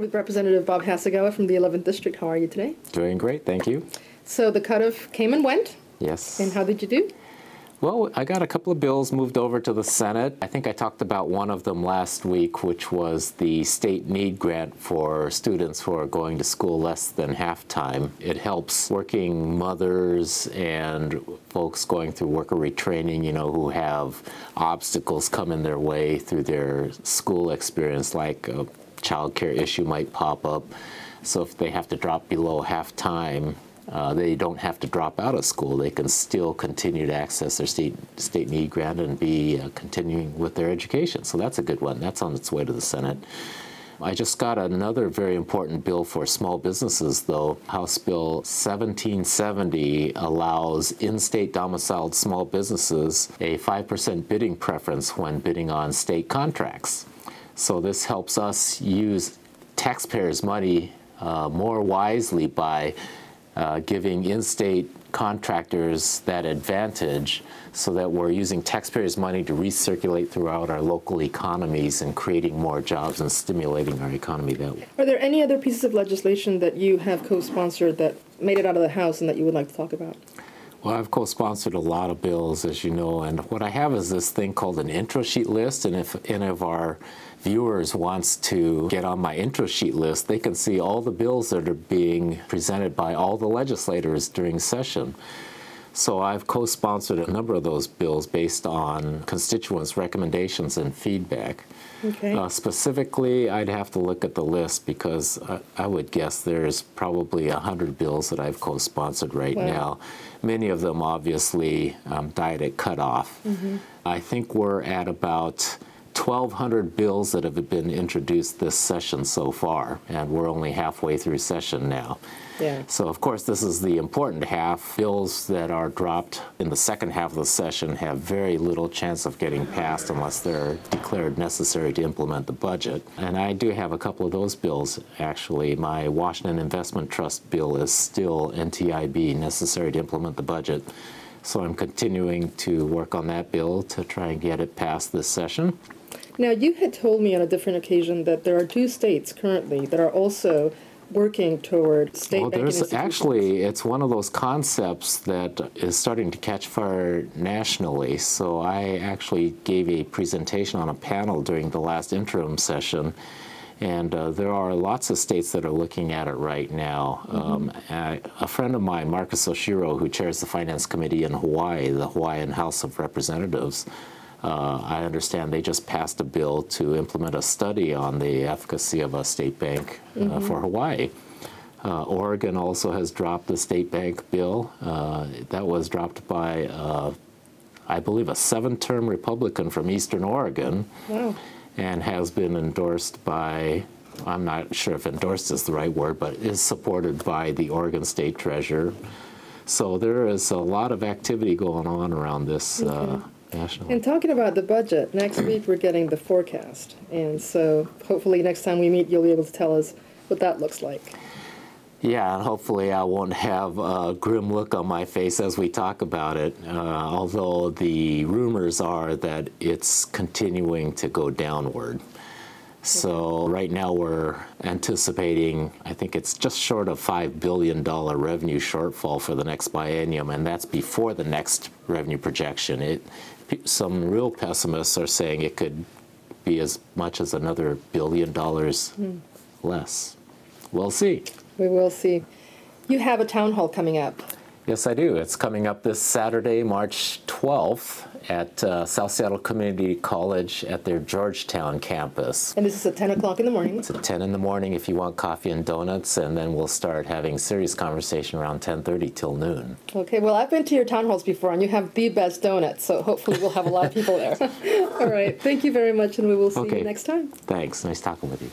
with Representative Bob Hasegawa from the 11th District. How are you today? Doing great, thank you. So the cutoff came and went. Yes. And how did you do? Well, I got a couple of bills moved over to the Senate. I think I talked about one of them last week, which was the state need grant for students who are going to school less than half-time. It helps working mothers and folks going through worker retraining, who have obstacles come in their way through their school experience, like a child care issue might pop up. So if they have to drop below half-time, they don't have to drop out of school. They can still continue to access their state need grant and be continuing with their education. So that's a good one. That's on its way to the Senate. I just got another very important bill for small businesses, though. House Bill 1770 allows in-state domiciled small businesses a 5% bidding preference when bidding on state contracts. So this helps us use taxpayers' money more wisely by giving in-state contractors that advantage so that we're using taxpayers' money to recirculate throughout our local economies and creating more jobs and stimulating our economy that way. Are there any other pieces of legislation that you have co-sponsored that made it out of the House and that you would like to talk about? Well, I've co-sponsored a lot of bills, as you know, and what I have is this thing called an intro sheet list, and if any of our viewers wants to get on my intro sheet list, they can see all the bills that are being presented by all the legislators during session. So I've co-sponsored a number of those bills based on constituents' recommendations and feedback. Okay. Specifically, I'd have to look at the list because I would guess there's probably 100 bills that I've co-sponsored right now. Many of them obviously died at cutoff. I think we're at about 1,200 bills that have been introduced this session so far, and we're only halfway through session now. Yeah. So, of course, this is the important half. Bills that are dropped in the second half of the session have very little chance of getting passed unless they're declared necessary to implement the budget. And I do have a couple of those bills, actually. My Washington Investment Trust bill is still NTIB, necessary to implement the budget. So I'm continuing to work on that bill to try and get it passed this session. Now, you had told me on a different occasion that there are 2 states currently that are also working toward state banking institutions. Actually, it's one of those concepts that is starting to catch fire nationally. So I actually gave a presentation on a panel during the last interim session, and there are lots of states that are looking at it right now. A friend of mine, Marcus Oshiro, who chairs the Finance Committee in Hawaii, the Hawaiian House of Representatives, I understand they just passed a bill to implement a study on the efficacy of a state bank for Hawaii. Oregon also has dropped the state bank bill. That was dropped by, I believe, a 7-term Republican from Eastern Oregon. Wow. And has been endorsed by, I'm not sure if endorsed is the right word, but is supported by the Oregon State Treasurer. So there is a lot of activity going on around this nationally. And talking about the budget, next week we're getting the forecast. And so hopefully next time we meet, you'll be able to tell us what that looks like. Yeah, and hopefully I won't have a grim look on my face as we talk about it, although the rumors are that it's continuing to go downward. So right now we're anticipating, I think it's just short of $5 billion revenue shortfall for the next biennium, and that's before the next revenue projection. Some real pessimists are saying it could be as much as another $1 billion less. We'll see. We will see. You have a town hall coming up. Yes, I do. It's coming up this Saturday, March 12th at South Seattle Community College at their Georgetown campus. And this is at 10 o'clock in the morning? It's at 10 in the morning if you want coffee and donuts, and then we'll start having serious conversation around 10:30 till noon. Okay, well, I've been to your town halls before, and you have the best donuts, so hopefully we'll have a lot of people there. All right, thank you very much, and we will see you next time. Thanks. Nice talking with you.